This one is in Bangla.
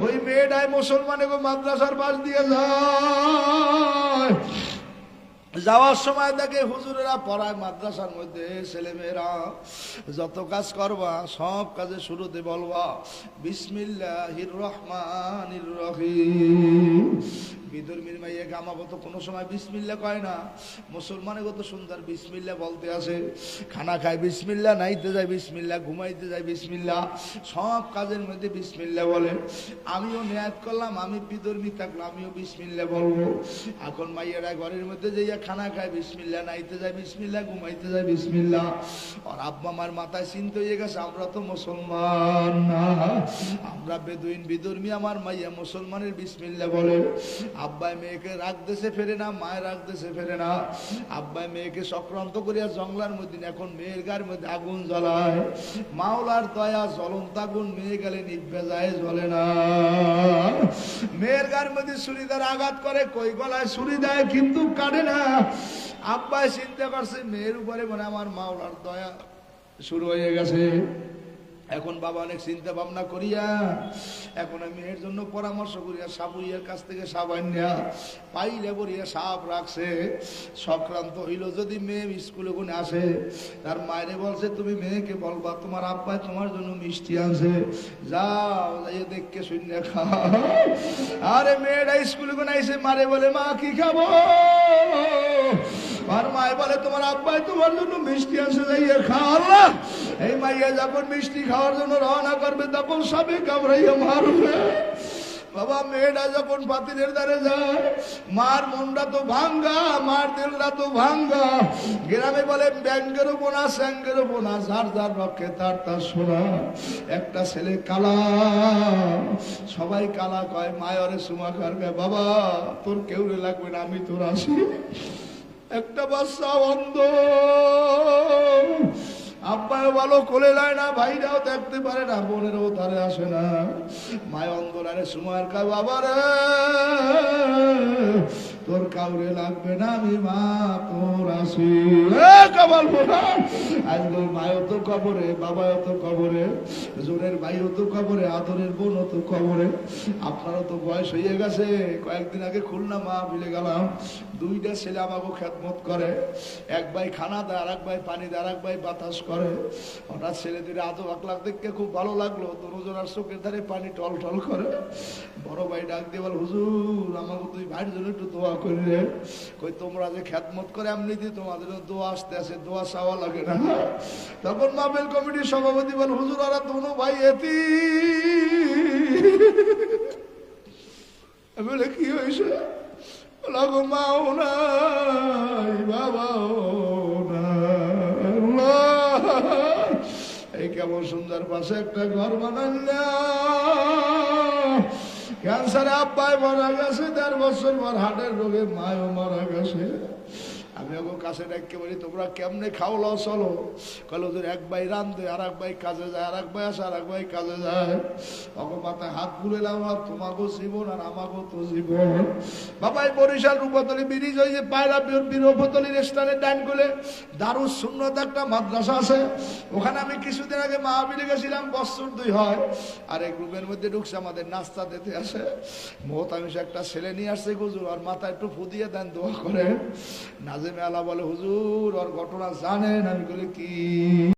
ওই মেয়েটাই মুসলমানে মাদ্রাসার পাশ দিয়ে যায়, যাওয়ার সময় দেখে হুজুরেরা পড়ায় মাদ্রাসার মধ্যে ছেলেমেয়েরা যত কাজ করবা সব কাজে শুরুতে বলবা বিসমিল্লাহির রহমানির রহিম। বিধর্মীর মাইয়া গামাগত কোনো সময় বিসমিল্লা কয় না, মুসলমানে কত সুন্দর বিসমিল্লা বলতে আসে। খানা খায় বিসমিল্লা, নাইতে যায় বিসমিল্লা, ঘুমাইতে যায় বিসমিল্লা, সব কাজের মধ্যে বিসমিল্লা বলে। আমিও নিয়াত করলাম আমি বিধর্মী থাকলে আমিও বিসমিল্লা বলবো। এখন মাইয়ারা ঘরের মধ্যে যাইয়া খানা খায় বিসমিল্লা, নাইতে যায় বিসমিল্লা, ঘুমাইতে যায় বিসমিল্লা। আর আব্বা আমার মাথায় চিন্তা হয়ে গেছে আমরা তো মুসলমান না, আমরা বেদুইন বিধর্মী, আমার মাইয়া মুসলমানের বিসমিল্লা বলে। আব্বাই মেয়েকে রাখতেছে ফেরে না, মায়ের রাখতেছে ফেরে না। আব্বাই মেয়েকে চক্রান্ত করিয়া জঙ্গলার মধ্যে এখন মেয়ের গায়ের মধ্যে আগুন জ্বালায়। মাওলার দয়া জ্বলন্ত আগুন মেয়ে গেলে নিভে যায়, জ্বলে না। মেয়ের গায়ের মধ্যে ছুরি দ্বারা আঘাত করে, কই গলায় ছুরি দেয় কিন্তু কাটে না। আব্বাই চিন্তা করছে মেয়ের উপরে মানে আমার মাওলার দয়া শুরু হয়ে গেছে। এখন বাবা অনেক চিন্তা ভাবনা করিয়া এখন মেয়ের জন্য পরামর্শ করিয়া সাবুইয়ের কাছ থেকে সাবান নেয়া পাইলে বরিয়া সাপ রাখছে। সংক্রান্ত হইল যদি মেয়ে স্কুলে কোনে আসে, তার মায়েরে বলছে তুমি মেয়েকে বলবা তোমার আব্বাই তোমার জন্য মিষ্টি আনছে, যাও যাইয়ে দেখকে শূন্য খাও। আরে মেয়েরা স্কুলে কোনে আইসে মারে বলে মা কি খাবো, আর মায় বলে তোমার আব্বাই তোমার জন্য মিষ্টি আনছে, যাইয়ে খাও। আল্লাহ, এই মাইয়া যখন মিষ্টি খাওয়ার জন্য রওনা করবে তখন সবে কামড়াইয়া মারবে। বাবা মেয়েটা যখন পাতিলের দ্বারে যায়, মার মনটা তো ভাঙ্গা, মার দিলটা তো ভাঙ্গা। গ্রামে বলে ব্যাংকেরও বোনা স্যাঙ্গেরও বোনা, যার যার রক্ষে তার তার সোনা। একটা ছেলে কালা, সবাই কালা কয়, মায়রে সুমা কারবে বাবা তোর কেউ লাগবে না, আমি তোর আসি। একটা বাচ্চা অন্ধ, আব্বাও ভালো কোলে যায় না, ভাইরাও দেখতে পারে না, বোনেরও তারে আসে না। মায় অন্ধকারে সময়ের কা বাবা রে তোর কাউরে লাগবে না, আমি মা তোর আসি। কাবাল বোনা আজকে মায়ও তো কবরে, বাবাও তো কবরে, জোরের ভাইও তো কবরে, আদরের বোনও তো কবরে। আপনারও তো বয়স হয়ে গেছে। কয়েকদিন আগে খুলনা মা মিলে গেলাম, দুইটা ছেলে আমাকে খেদমত করে, এক ভাই খানা দেয়, আর এক ভাই পানি দেয়, আর এক ভাই বাতাস করে। হঠাৎ ছেলে দুটো আদো আকলাক দেখতে খুব ভালো লাগলো, দুজনের চোখের ধারে পানি টল টল করে। বড় ভাই ডাক দিয়ে বল হুজুর আমাকে তুই ভাইয়ের জন্য একটু দোয়া করি রে। কই তোমরা যে খেদমত করে এমনিতে তোমাদের দোয়া আসতে আসে, দোয়া চাওয়া লাগে না। তখন মাহফিল কমিটির সভাপতি বল হুজুর ওরা দোনো ভাই এতি। বলে কি হয়েছে, লাগো মাও নাই বাবাও নাই, এই কেমন সুন্দর পাশে একটা ঘর বানাইলা। ক্যান্সারে আব্বাই মারা গেছে, 1.5 বছর পর হার্টের রোগে মায়ও মারা গেছে। আমি ওকে কাছে ডাকতে বলি তোমরা কেমনে খাও লও চলো। কল ওদের এক ভাই রান্ধে, আর এক ভাই কাজে যায়, আর এক ভাই আসে, আর এক ভাই কাজে যায়। ওকে মাথায় হাত বুলাইলাম, আর তোমাকেও জীবন আর আমাকেও তো জীবন। বাবাই বরিশাল রূপতলী ব্রিজ ওই যে পায়রা রূপতলী রেস্টুরেন্টের ডাইন করে দারুস সুন্নত একটা মাদ্রাসা আছে, ওখানে আমি কিছুদিন আগে মাহফিলে গেছিলাম, বছর 2 হয়। আর এই গ্রুপের মধ্যে ঢুকছে, আমাদের নাস্তা দিতে আসে। মহতামিশ একটা ছেলে নিয়ে আসছে, হুজুর আর মাথায় একটু ফু দিয়ে দেন, দোয়া করে। নাজেমে আলা বলে হুজুর ওর ঘটনা জানেন? আমি বলি কি?